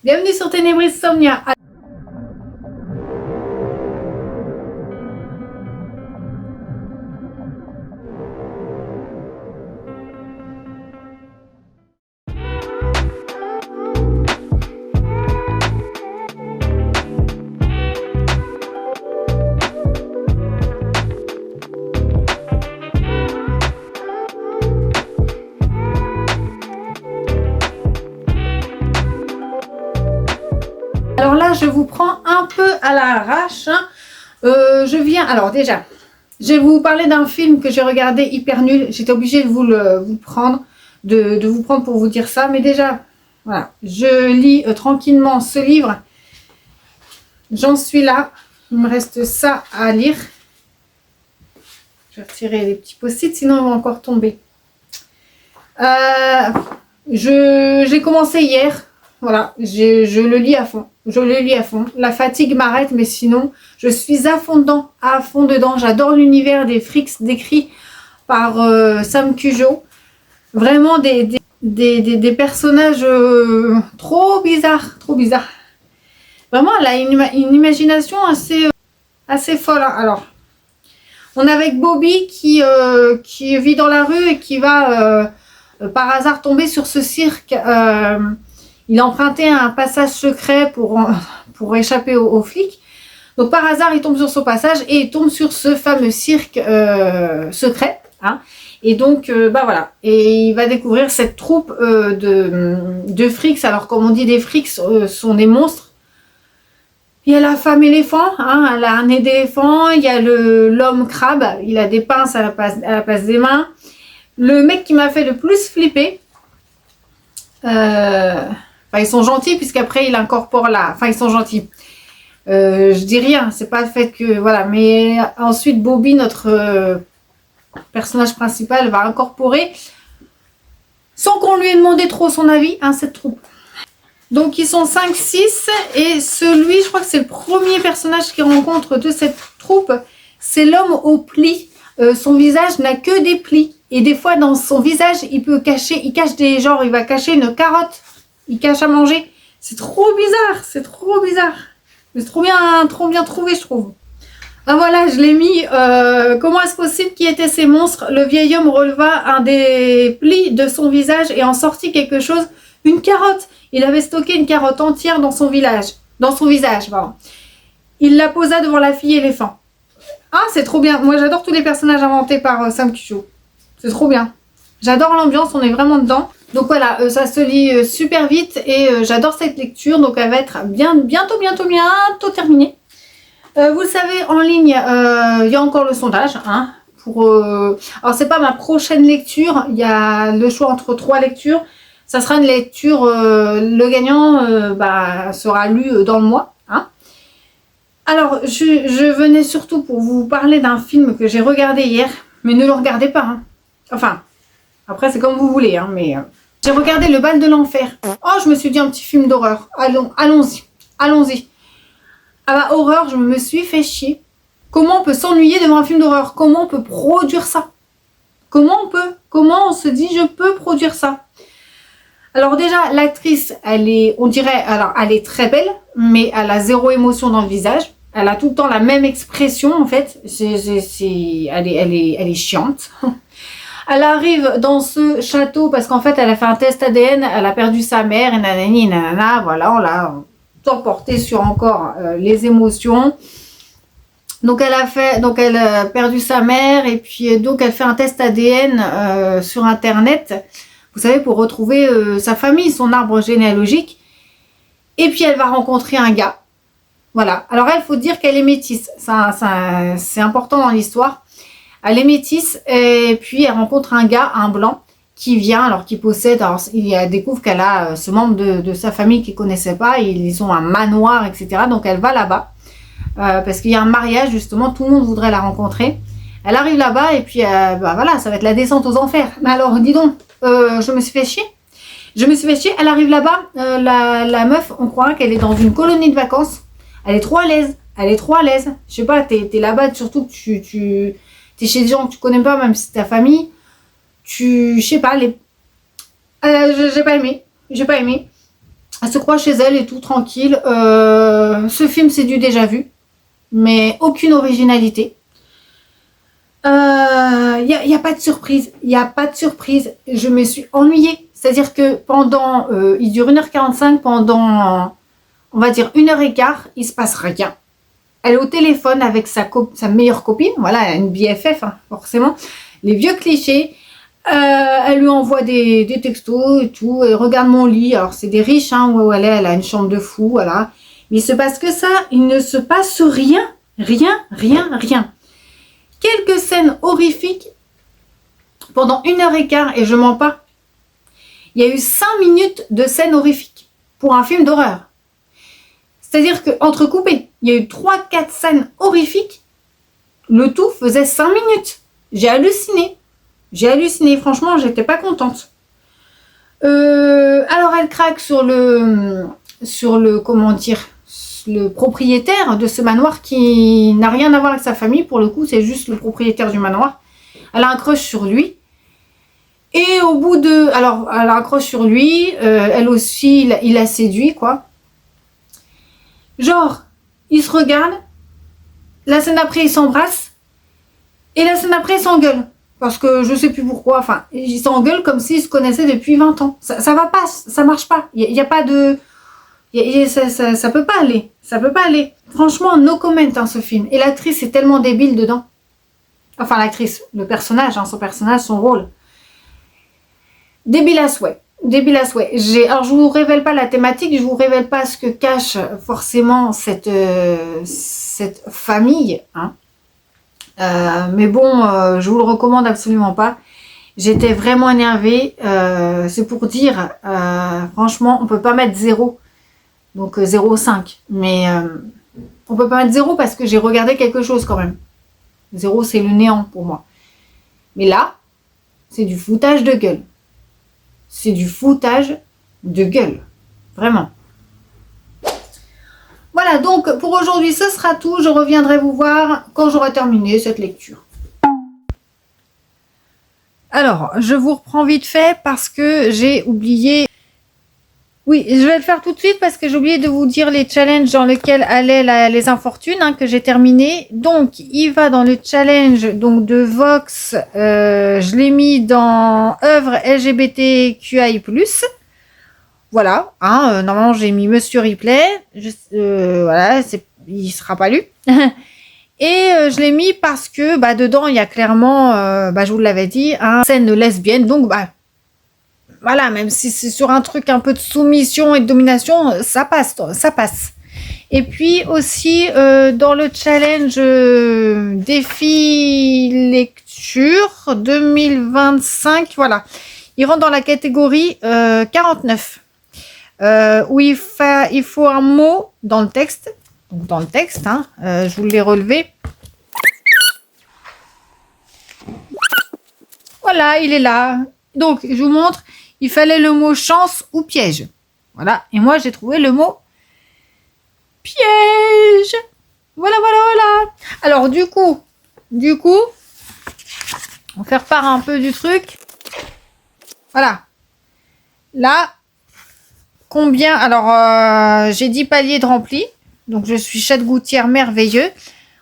Bienvenue sur Ténébris Somnia. Alors là, je vous prends un peu à l'arrache. Je viens... Alors déjà, je vais vous parler d'un film que j'ai regardé hyper nul. J'étais obligée de vous prendre, de vous prendre pour vous dire ça. Mais déjà, voilà, je lis tranquillement ce livre. J'en suis là. Il me reste ça à lire. Je vais retirer les petits post-it, sinon ils vont encore tomber. J'ai commencé hier. Voilà, je le lis à fond. Je le lis à fond. La fatigue m'arrête, mais sinon, je suis à fond dedans. À fond dedans. J'adore l'univers des Freaks décrit par Sam Cujo. Vraiment des personnages trop bizarres. Trop bizarres. Vraiment, elle a une imagination assez folle. Hein. Alors, on est avec Bobby qui vit dans la rue et qui va par hasard tomber sur ce cirque. Il a emprunté un passage secret pour échapper aux flics. Donc par hasard, il tombe sur son passage et il tombe sur ce fameux cirque secret. Hein. Et donc, bah voilà. Et il va découvrir cette troupe de freaks. Alors comme on dit, des freaks sont des monstres. Il y a la femme éléphant, hein, elle a un nez d'éléphant. Il y a l'homme crabe, il a des pinces à la place des mains. Le mec qui m'a fait le plus flipper... Enfin, ils sont gentils puisqu'après il incorpore la... Enfin, ils sont gentils. Je dis rien, c'est pas le fait que... Voilà, mais ensuite Bobby, notre personnage principal, va incorporer, sans qu'on lui ait demandé trop son avis, hein, cette troupe. Donc ils sont 5-6 et celui, je crois que c'est le premier personnage qu'il rencontre de cette troupe, c'est l'homme aux plis. Son visage n'a que des plis. Et des fois, dans son visage, il cache des genres, il va cacher une carotte. Il cache à manger. C'est trop bizarre, c'est trop bizarre. Mais c'est trop bien trouvé, je trouve. Ah voilà, je l'ai mis. Comment est-ce possible qui étaient ces monstres? Le vieil homme releva un des plis de son visage et en sortit quelque chose. Une carotte. Il avait stocké une carotte entière dans son visage. Pardon. Il la posa devant la fille éléphant. Ah, c'est trop bien. Moi, j'adore tous les personnages inventés par Sam Cujo. C'est trop bien. J'adore l'ambiance, on est vraiment dedans. Donc voilà, ça se lit super vite et j'adore cette lecture. Donc elle va être bientôt terminée. Vous le savez, en ligne, il y a encore le sondage. Hein, alors c'est pas ma prochaine lecture. Il y a le choix entre 3 lectures. Ça sera une lecture, le gagnant sera lu dans le mois. Hein. Alors, je venais surtout pour vous parler d'un film que j'ai regardé hier. Mais ne le regardez pas. Hein. Enfin, après c'est comme vous voulez. Hein, mais j'ai regardé Le Bal de l'Enfer. Oh, je me suis dit un petit film d'horreur. Allons-y. Ah bah, horreur, je me suis fait chier. Comment on peut s'ennuyer devant un film d'horreur? Comment on peut produire ça? Comment on se dit je peux produire ça? Alors déjà, l'actrice, elle est très belle, mais elle a zéro émotion dans le visage. Elle a tout le temps la même expression, en fait. Elle est chiante. Elle arrive dans ce château parce qu'en fait, elle a fait un test ADN. Elle a perdu sa mère et nanani et nanana. Voilà, on l'a emporté sur encore les émotions. Donc, elle a perdu sa mère et puis donc, elle fait un test ADN sur Internet. Vous savez, pour retrouver sa famille, son arbre généalogique. Et puis, elle va rencontrer un gars. Voilà. Alors, il faut dire qu'elle est métisse. C'est important dans l'histoire. Elle est métisse et puis elle rencontre un gars, un blanc, qui vient, alors qui possède, alors il découvre qu'elle a ce membre de sa famille qu'il ne connaissait pas. Ils ont un manoir, etc. Donc, elle va là-bas parce qu'il y a un mariage, justement. Tout le monde voudrait la rencontrer. Elle arrive là-bas et puis, voilà, ça va être la descente aux enfers. Mais alors, dis donc, je me suis fait chier. Elle arrive là-bas. La meuf, on croit qu'elle est dans une colonie de vacances. Elle est trop à l'aise. Je sais pas, t'es là-bas, surtout que tu t'es chez des gens que tu connais pas, même si c'est ta famille. Je sais pas, j'ai pas aimé. Elle se croit chez elle et tout, tranquille. Ce film, c'est du déjà vu, mais aucune originalité. Il n'y a pas de surprise. Il n'y a pas de surprise. Je me suis ennuyée. C'est-à-dire que pendant, il dure 1h45, pendant, on va dire 1h15, il se passe rien. Elle est au téléphone avec sa meilleure copine, voilà, une BFF, hein, forcément. Les vieux clichés. Elle lui envoie des textos et tout. Et regarde mon lit. Alors, c'est des riches, hein, où elle a une chambre de fou, voilà. Mais il se passe que ça. Il ne se passe rien. Rien, rien, rien. Quelques scènes horrifiques pendant 1h15, et je mens pas. Il y a eu 5 minutes de scènes horrifiques pour un film d'horreur. C'est-à-dire que entrecoupé, il y a eu 3-4 scènes horrifiques. Le tout faisait 5 minutes. J'ai halluciné. Franchement, j'étais pas contente. Alors elle craque sur le comment dire, le propriétaire de ce manoir qui n'a rien à voir avec sa famille. Pour le coup, c'est juste le propriétaire du manoir. Elle a un crush sur lui. Et au bout de... Alors, elle a un crush sur lui. Elle aussi, il la séduit, quoi. Genre, ils se regardent. La scène après, ils s'embrassent. Et la scène après, ils s'engueulent. Parce que je sais plus pourquoi. Enfin, ils s'engueulent comme s'ils se connaissaient depuis 20 ans. Ça va pas, ça marche pas. Il y a pas de... ça peut pas aller. Ça peut pas aller. Franchement, no comment, hein, ce film. Et l'actrice est tellement débile dedans. Enfin, l'actrice, le personnage, hein, son personnage, son rôle. Débile à souhait. Alors, je vous révèle pas la thématique, je vous révèle pas ce que cache forcément cette famille, hein. Mais bon, je vous le recommande absolument pas. J'étais vraiment énervée. C'est pour dire, franchement, on peut pas mettre 0. Donc 0,5. Mais on peut pas mettre 0 parce que j'ai regardé quelque chose quand même. 0, c'est le néant pour moi. Mais là, c'est du foutage de gueule. C'est du foutage de gueule. Vraiment. Voilà, donc pour aujourd'hui, ce sera tout. Je reviendrai vous voir quand j'aurai terminé cette lecture. Alors, je vous reprends vite fait parce que j'ai oublié... Oui, je vais le faire tout de suite parce que j'ai oublié de vous dire les challenges dans lesquels allaient les infortunes, hein, que j'ai terminé. Donc, il va dans le challenge donc de Vox. Je l'ai mis dans œuvre LGBTQI+. Voilà, hein, normalement j'ai mis Monsieur Ripley. Voilà, il sera pas lu. Et je l'ai mis parce que dedans il y a clairement, je vous l'avais dit, une scène lesbienne. Donc voilà, même si c'est sur un truc un peu de soumission et de domination, ça passe. Et puis aussi dans le challenge défi lecture 2025, voilà, il rentre dans la catégorie 49, où il faut un mot dans le texte. Donc dans le texte, hein, je vous l'ai relevé. Voilà, il est là. Donc je vous montre. Il fallait le mot chance ou piège. Voilà. Et moi, j'ai trouvé le mot piège. Voilà. Alors, du coup, on va faire part un peu du truc. Voilà. Là, combien... Alors, j'ai 10 paliers de remplis. Donc, je suis chat de gouttière merveilleux.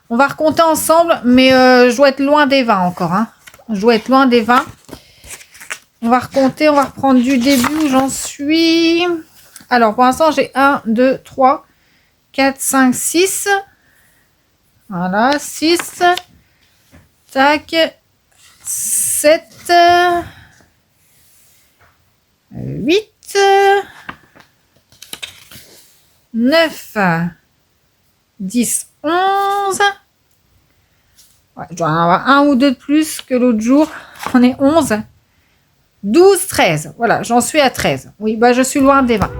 On va recompter ensemble, mais je dois être loin des 20 encore. Hein. Je dois être loin des 20. On va recompter, on va reprendre du début où j'en suis. Alors, pour l'instant, j'ai 1, 2, 3, 4, 5, 6. Voilà, 6. Tac. 7. 8. 9. 10, 11. Ouais, je dois en avoir un ou deux de plus que l'autre jour. On est 11. 12, 13. Voilà, j'en suis à 13. Oui, je suis loin des 20.